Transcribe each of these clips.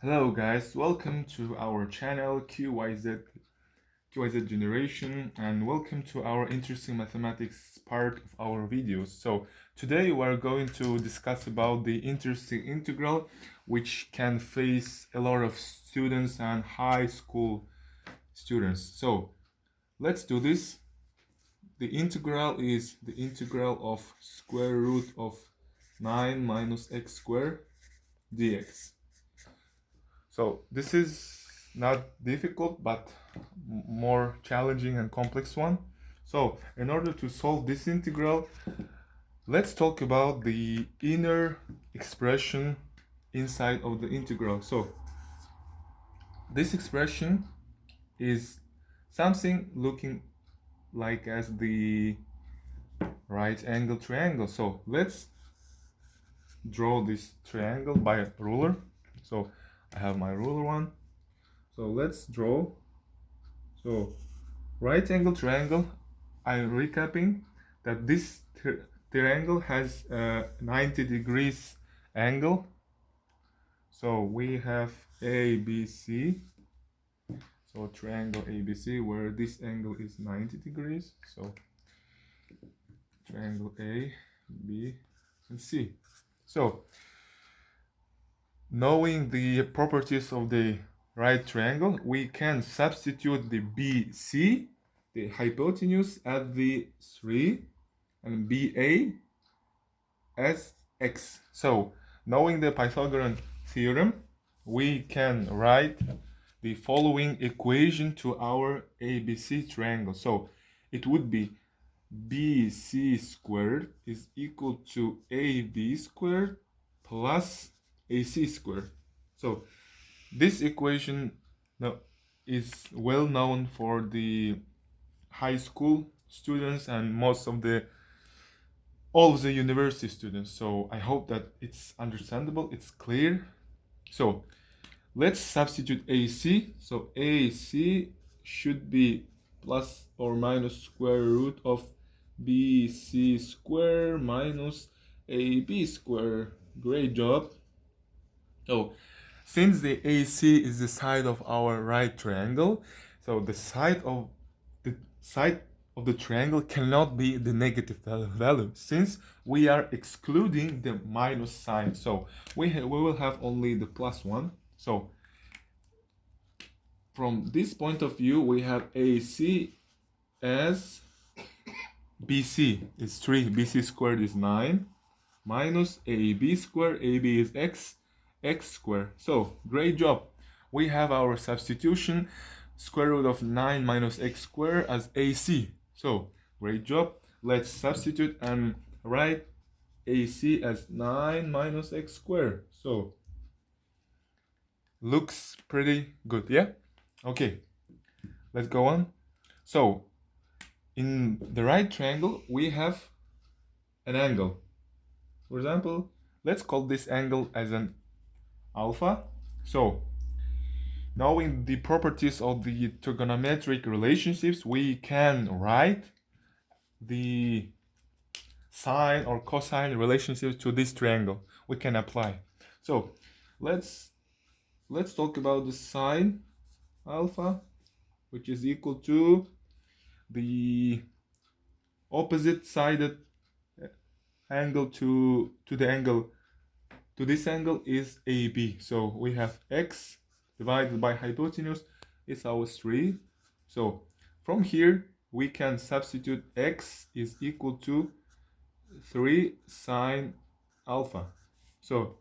Hello guys, welcome to our channel QYZ Generation, and welcome to our interesting mathematics part of our videos. So today we are going to discuss about the interesting integral which can face a lot of students and high school students. So let's do this. The integral is the integral of square root of 9 minus x squared dx. So this is not difficult, but more challenging and complex one. So in order to solve this integral, let's talk about the inner expression inside of the integral. So this expression is something looking like as the right angle triangle. So let's draw this triangle by a ruler. So I have my ruler one. So let's draw. So right angle triangle, I'm recapping that this triangle has a 90 degrees angle. So we have ABC. So triangle ABC where this angle is 90 degrees. So triangle A, B, and C. So knowing the properties of the right triangle, we can substitute the BC, the hypotenuse, at the 3, and BA as x. So knowing the Pythagorean theorem, we can write the following equation to our ABC triangle. So it would be BC squared is equal to AB squared plus AC squared. So this equation is well known for the high school students and all of the university students. So I hope that it's understandable, it's clear. So let's substitute AC. So AC should be plus or minus square root of BC square minus AB square. Great job. So since the AC is the side of our right triangle, so the side of the triangle cannot be the negative value since we are excluding the minus sign. So we will have only the plus one. So from this point of view, we have AC as BC is 3, BC squared is 9, minus AB squared, AB is x squared. So great job. We have our substitution, square root of 9 minus x squared as AC. So great job. Let's substitute and write AC as 9 minus x squared. So looks pretty good, yeah? Okay, let's go on. So in the right triangle, we have an angle. For example, let's call this angle as an alpha. So knowing the properties of the trigonometric relationships, we can write the sine or cosine relationships to this triangle. We can apply. So let's talk about the sine alpha, which is equal to the opposite sided angle to the angle to this angle is AB. So we have x divided by hypotenuse is our 3. So from here we can substitute x is equal to 3 sine alpha. So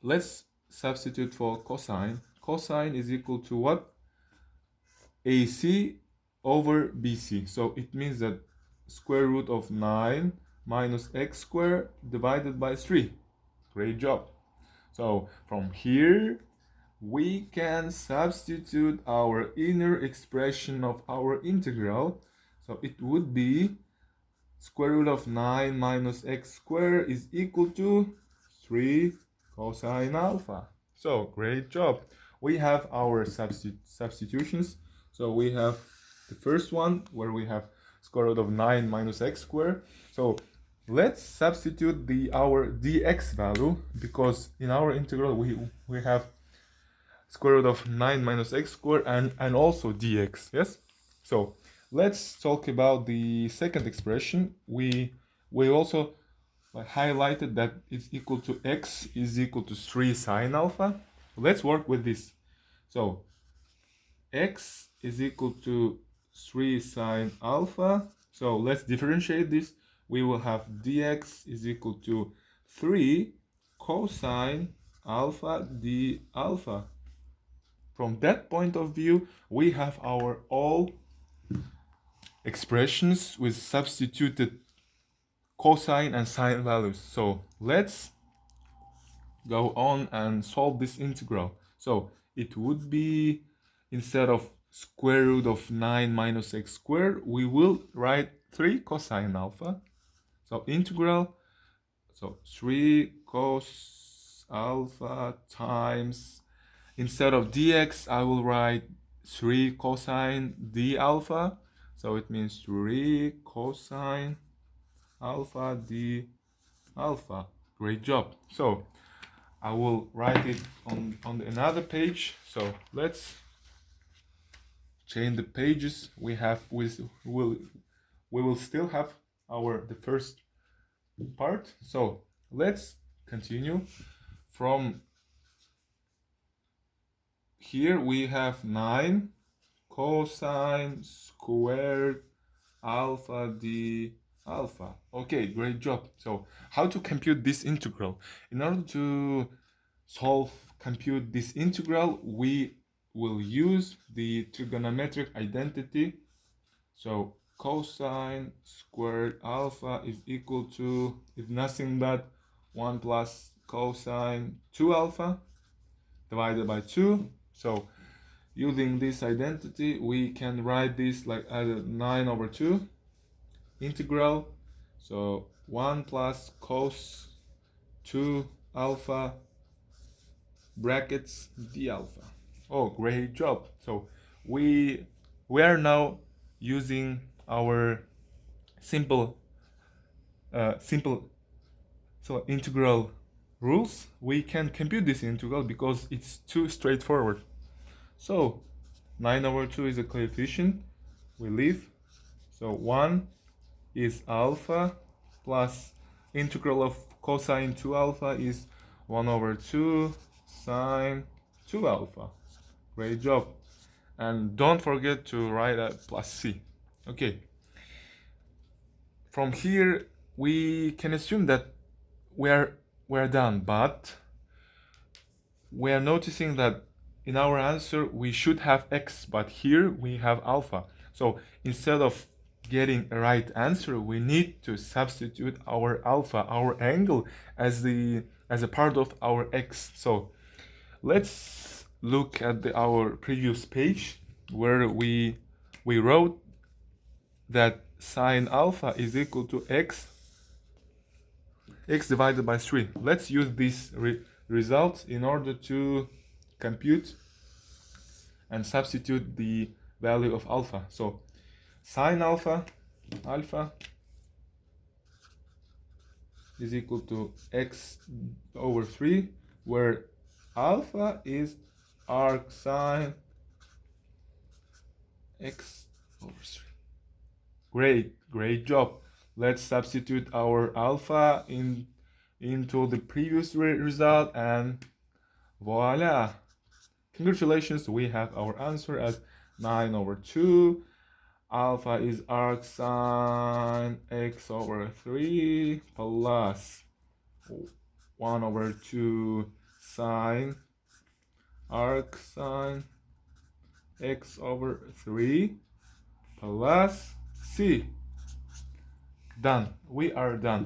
let's substitute for cosine. Cosine is equal to what? AC over BC. So it means that square root of 9 minus x squared divided by 3. Great job. So from here we can substitute our inner expression of our integral. So it would be square root of 9 minus x squared is equal to 3 cosine alpha. So great job. We have our substitutions. So we have the first one where we have square root of 9 minus x squared. So let's substitute our dx value, because in our integral we have square root of 9 minus x squared and also dx. Yes, so let's talk about the second expression. We also highlighted that it's equal to x is equal to 3 sine alpha. Let's work with this. So x is equal to 3 sine alpha. So let's differentiate this. We will have dx is equal to 3 cosine alpha d alpha. From that point of view, we have our all expressions with substituted cosine and sine values. So let's go on and solve this integral. So it would be, instead of square root of 9 minus x squared, we will write 3 cosine alpha. So integral, so 3 cos alpha times, instead of dx, I will write 3 cosine d alpha. So it means 3 cosine alpha d alpha. Great job. So I will write it on another page. So let's change the pages. We will still have the first part. So let's continue. From here we have 9 cosine squared alpha d alpha. Okay, great job. So how to compute this integral? In order to compute this integral, we will use the trigonometric identity. So cosine squared alpha is equal to, is nothing but 1 plus cosine 2 alpha divided by 2. So using this identity, we can write this like as 9 over 2 integral. So 1 plus cos 2 alpha brackets d alpha. Oh, great job. So we are now using our simple integral rules. We can compute this integral because it's too straightforward. So 9 over 2 is a coefficient, we leave. So 1 is alpha plus integral of cosine 2 alpha is 1 over 2 sine 2 alpha. Great job. And don't forget to write a plus c. Okay. From here, we can assume that we're done, but we are noticing that in our answer we should have x, but here we have alpha. So instead of getting a right answer, we need to substitute our alpha, our angle, as a part of our x. So let's look at our previous page where we wrote that sine alpha is equal to x divided by 3. Let's use this result in order to compute and substitute the value of alpha. So sine alpha is equal to x over 3, where alpha is arcsin x over 3. Great job. Let's substitute our alpha into the previous result, and voila! Congratulations, we have our answer as 9 over 2. Alpha is arcsin x over 3 plus 1 over 2 sine arcsin x over 3 plus c. Done. We are done.